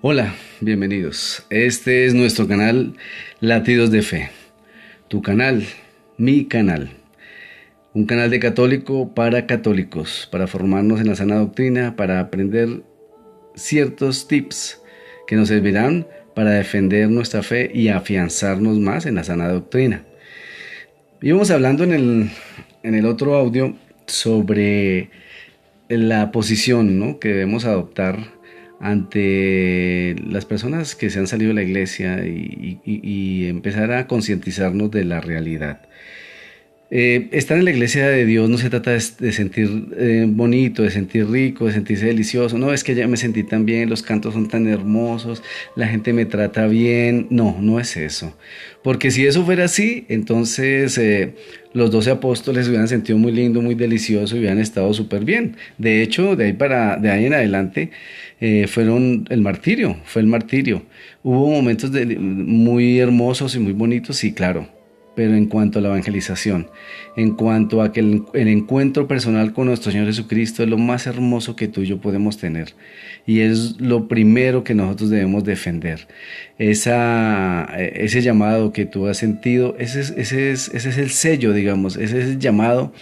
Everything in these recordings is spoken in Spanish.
Hola, bienvenidos. Este es nuestro canal Latidos de Fe. Tu canal, mi canal. Un canal de católico para católicos, para formarnos en la sana doctrina, para aprender ciertos tips que nos servirán para defender nuestra fe y afianzarnos más en la sana doctrina. Íbamos hablando en el otro audio sobre la posición, ¿no?, que debemos adoptar ante las personas que se han salido de la iglesia y empezar a concientizarnos de la realidad. Estar en la iglesia de Dios no se trata de sentir bonito, de sentir rico, de sentirse delicioso. No, es que ya me sentí tan bien, los cantos son tan hermosos, la gente me trata bien. No, no es eso. Porque si eso fuera así, entonces los 12 apóstoles se hubieran sentido muy lindo, muy delicioso y hubieran estado súper bien. De hecho, de ahí en adelante, fueron el martirio, fue el martirio. Hubo momentos muy hermosos y muy bonitos, sí, claro, pero en cuanto a la evangelización, en cuanto a que el encuentro personal con nuestro Señor Jesucristo es lo más hermoso que tú y yo podemos tener. Y es lo primero que nosotros debemos defender. Ese llamado que tú has sentido, ese es el sello, digamos, ese es el llamado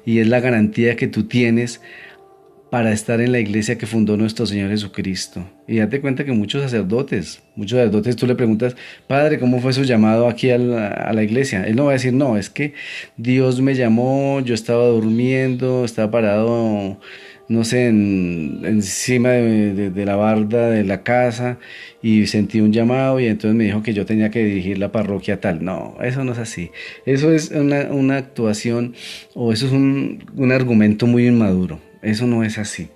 y es la garantía que tú tienes para estar en la iglesia que fundó nuestro Señor Jesucristo. Y date cuenta que muchos sacerdotes tú le preguntas, Padre, ¿cómo fue su llamado aquí a la iglesia? Él no va a decir, no, es que Dios me llamó, yo estaba durmiendo, estaba parado, no sé, encima de la barda de la casa y sentí un llamado y entonces me dijo que yo tenía que dirigir la parroquia tal. No, eso no es así. Eso es una actuación o eso es un argumento muy inmaduro. Eso no es así.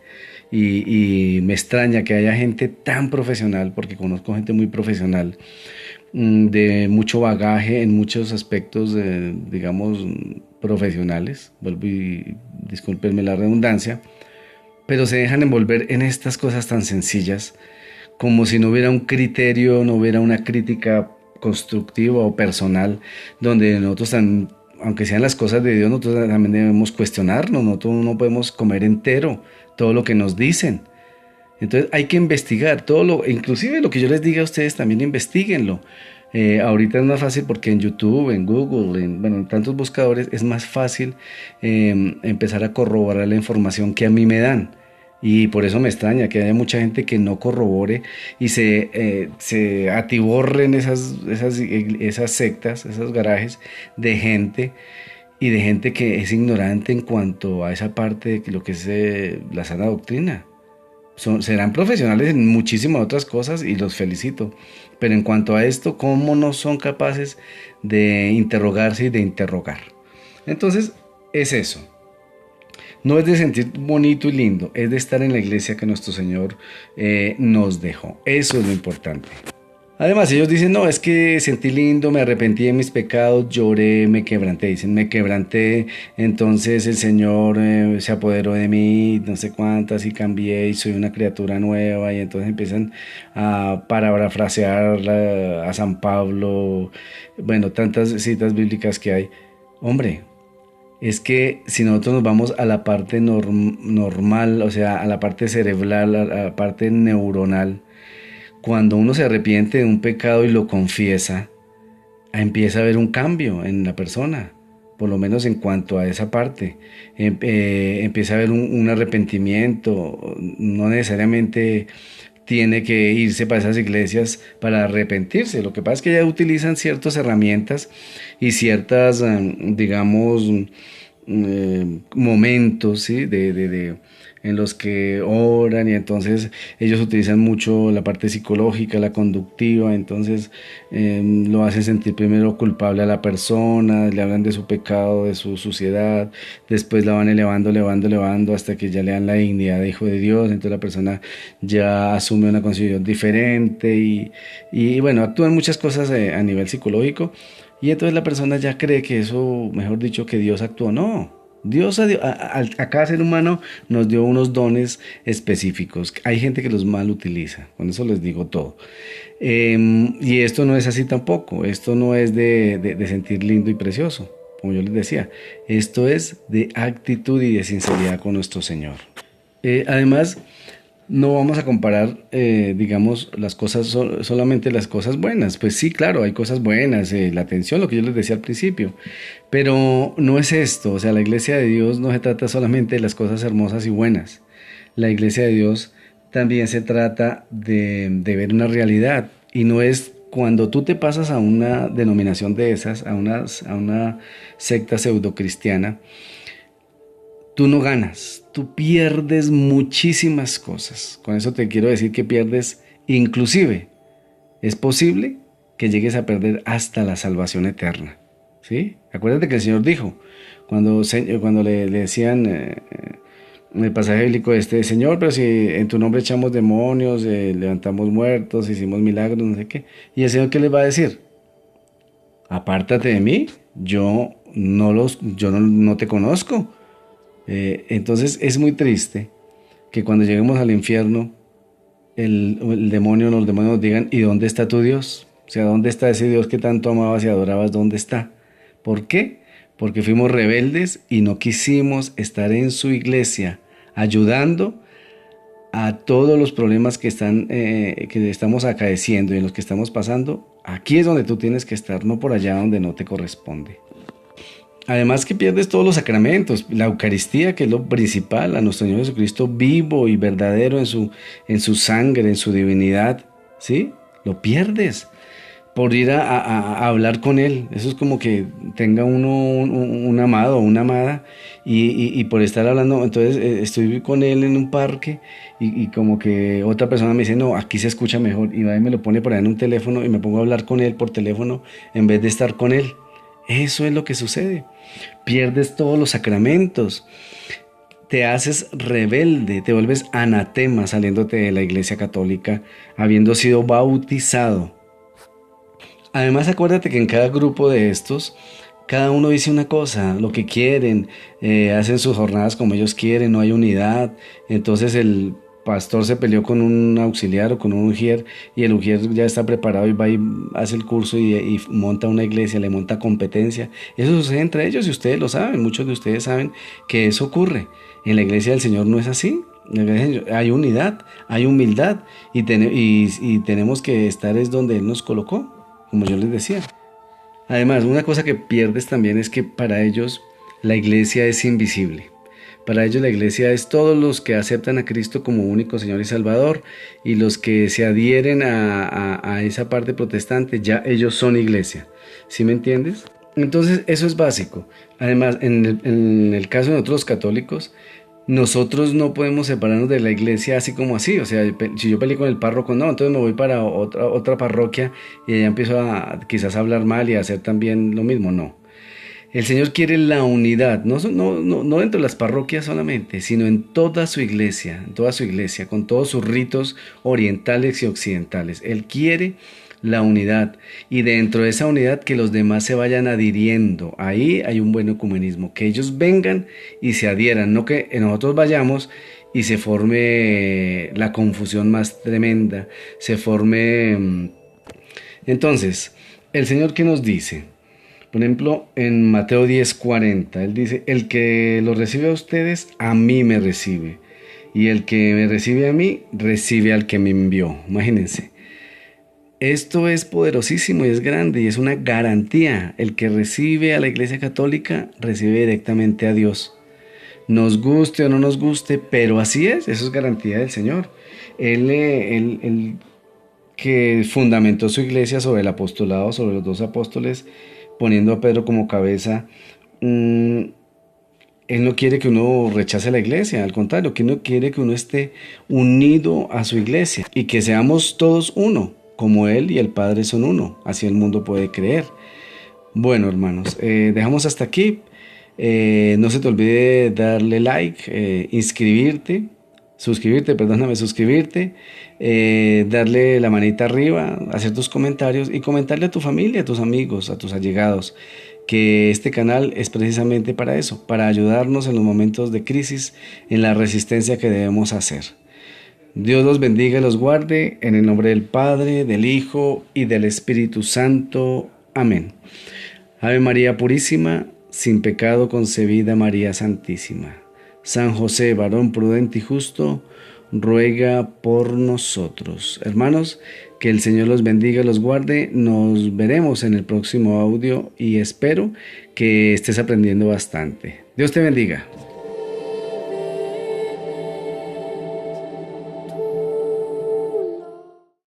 Y me extraña que haya gente tan profesional, porque conozco gente muy profesional, de mucho bagaje en muchos aspectos, digamos, profesionales. Vuelvo y discúlpenme la redundancia, pero se dejan envolver en estas cosas tan sencillas, como si no hubiera un criterio, no hubiera una crítica constructiva o personal, donde nosotros aunque sean las cosas de Dios, nosotros también debemos cuestionarnos, nosotros no podemos comer entero todo lo que nos dicen. Entonces hay que investigar inclusive lo que yo les diga a ustedes también investiguenlo. Ahorita es más fácil porque en YouTube, en Google, en tantos buscadores es más fácil empezar a corroborar la información que a mí me dan. Y por eso me extraña que haya mucha gente que no corrobore y se atiborren esas sectas, esos garajes de gente y de gente que es ignorante en cuanto a esa parte de lo que es la sana doctrina. Serán profesionales en muchísimas otras cosas y los felicito. Pero en cuanto a esto, ¿cómo no son capaces de interrogarse y de interrogar? Entonces, es eso. No es de sentir bonito y lindo, es de estar en la iglesia que nuestro Señor nos dejó. Eso es lo importante. Además, ellos dicen, no, es que sentí lindo, me arrepentí de mis pecados, lloré, me quebranté. Dicen, me quebranté, entonces el Señor se apoderó de mí, no sé cuántas, y cambié, y soy una criatura nueva. Y entonces empiezan a parafrasear a San Pablo, bueno, tantas citas bíblicas que hay. Hombre, es que si nosotros nos vamos a la parte normal, o sea, a la parte cerebral, a la parte neuronal, cuando uno se arrepiente de un pecado y lo confiesa, empieza a haber un cambio en la persona, por lo menos en cuanto a esa parte. Empieza a haber un arrepentimiento, no necesariamente tiene que irse para esas iglesias para arrepentirse. Lo que pasa es que ya utilizan ciertas herramientas y ciertas, digamos, momentos, ¿sí?, en los que oran y entonces ellos utilizan mucho la parte psicológica, la conductiva, entonces lo hacen sentir primero culpable a la persona, le hablan de su pecado, de su suciedad, después la van elevando, elevando, elevando hasta que ya le dan la dignidad de hijo de Dios, entonces la persona ya asume una concepción diferente y bueno, actúan muchas cosas a nivel psicológico y entonces la persona ya cree que eso, mejor dicho, que Dios actuó. No, Dios a cada ser humano nos dio unos dones específicos. Hay gente que los mal utiliza, con eso les digo todo. Y esto no es así tampoco, esto no es de sentir lindo y precioso, como yo les decía, esto es de actitud y de sinceridad con nuestro Señor. Además, No vamos a comparar, digamos, las cosas, solamente las cosas buenas. Pues sí, claro, hay cosas buenas, la atención, lo que yo les decía al principio. Pero no es esto, o sea, la iglesia de Dios no se trata solamente de las cosas hermosas y buenas. La iglesia de Dios también se trata de ver una realidad. Y no es cuando tú te pasas a una denominación de esas, a una secta pseudocristiana, tú no ganas, tú pierdes muchísimas cosas. Con eso te quiero decir que pierdes, inclusive, es posible que llegues a perder hasta la salvación eterna. ¿Sí? Acuérdate que el Señor dijo, cuando le decían en el pasaje bíblico este, Señor, pero si en tu nombre echamos demonios, levantamos muertos, hicimos milagros, no sé qué. ¿Y el Señor qué les va a decir? Apártate de mí, yo no te conozco. Entonces es muy triste que cuando lleguemos al infierno, el demonio, los demonios nos digan, ¿y dónde está tu Dios? O sea, ¿dónde está ese Dios que tanto amabas y adorabas? ¿Dónde está? ¿Por qué? Porque fuimos rebeldes y no quisimos estar en su iglesia ayudando a todos los problemas que estamos acaeciendo y en los que estamos pasando. Aquí es donde tú tienes que estar, no por allá donde no te corresponde. Además que pierdes todos los sacramentos, la Eucaristía, que es lo principal, a nuestro Señor Jesucristo vivo y verdadero en su sangre, en su divinidad, ¿sí? Lo pierdes por ir a hablar con Él. Eso es como que tenga uno un amado o una amada y por estar hablando, entonces estoy con Él en un parque y como que otra persona me dice, no, aquí se escucha mejor y va y me lo pone por ahí en un teléfono y me pongo a hablar con Él por teléfono en vez de estar con Él. Eso es lo que sucede. Pierdes todos los sacramentos, te haces rebelde, te vuelves anatema saliéndote de la iglesia católica, habiendo sido bautizado. Además, acuérdate que en cada grupo de estos, cada uno dice una cosa, lo que quieren, hacen sus jornadas como ellos quieren, no hay unidad. Entonces el pastor se peleó con un auxiliar o con un ujier y el ujier ya está preparado y va y hace el curso y monta una iglesia, le monta competencia. Eso sucede entre ellos y ustedes lo saben, muchos de ustedes saben que eso ocurre. En la iglesia del Señor no es así. En la iglesia del Señor hay unidad, hay humildad y tenemos que estar es donde Él nos colocó, como yo les decía. Además, una cosa que pierdes también es que para ellos la iglesia es invisible. Para ellos la iglesia es todos los que aceptan a Cristo como único Señor y Salvador y los que se adhieren a esa parte protestante, ya ellos son iglesia. ¿Sí me entiendes? Entonces eso es básico. Además, en el caso de nosotros católicos, nosotros no podemos separarnos de la iglesia así como así. O sea, si yo peleé con el párroco, no, entonces me voy para otra parroquia y allá empiezo a quizás a hablar mal y a hacer también lo mismo. No. El Señor quiere la unidad, no dentro de las parroquias solamente, sino en toda su iglesia, con todos sus ritos orientales y occidentales. Él quiere la unidad y dentro de esa unidad que los demás se vayan adhiriendo. Ahí hay un buen ecumenismo, que ellos vengan y se adhieran, no que nosotros vayamos y se forme la confusión más tremenda, se forme... Entonces, ¿el Señor qué nos dice? Por ejemplo, en Mateo 10:40, Él dice, el que lo recibe a ustedes, a mí me recibe. Y el que me recibe a mí, recibe al que me envió. Imagínense. Esto es poderosísimo y es grande y es una garantía. El que recibe a la Iglesia Católica, recibe directamente a Dios. Nos guste o no nos guste, pero así es, eso es garantía del Señor. Él que fundamentó su iglesia sobre el apostolado, sobre los dos apóstoles, poniendo a Pedro como cabeza, mm, Él no quiere que uno rechace la iglesia, al contrario, que uno quiere que uno esté unido a su iglesia y que seamos todos uno, como Él y el Padre son uno, así el mundo puede creer. Bueno, hermanos, dejamos hasta aquí. No se te olvide darle like, suscribirte, darle la manita arriba, hacer tus comentarios y comentarle a tu familia, a tus amigos, a tus allegados, que este canal es precisamente para eso, para ayudarnos en los momentos de crisis, en la resistencia que debemos hacer. Dios los bendiga y los guarde, en el nombre del Padre, del Hijo y del Espíritu Santo. Amén. Ave María Purísima, sin pecado concebida María Santísima. San José, varón prudente y justo, ruega por nosotros. Hermanos, que el Señor los bendiga, los guarde. Nos veremos en el próximo audio y espero que estés aprendiendo bastante. Dios te bendiga.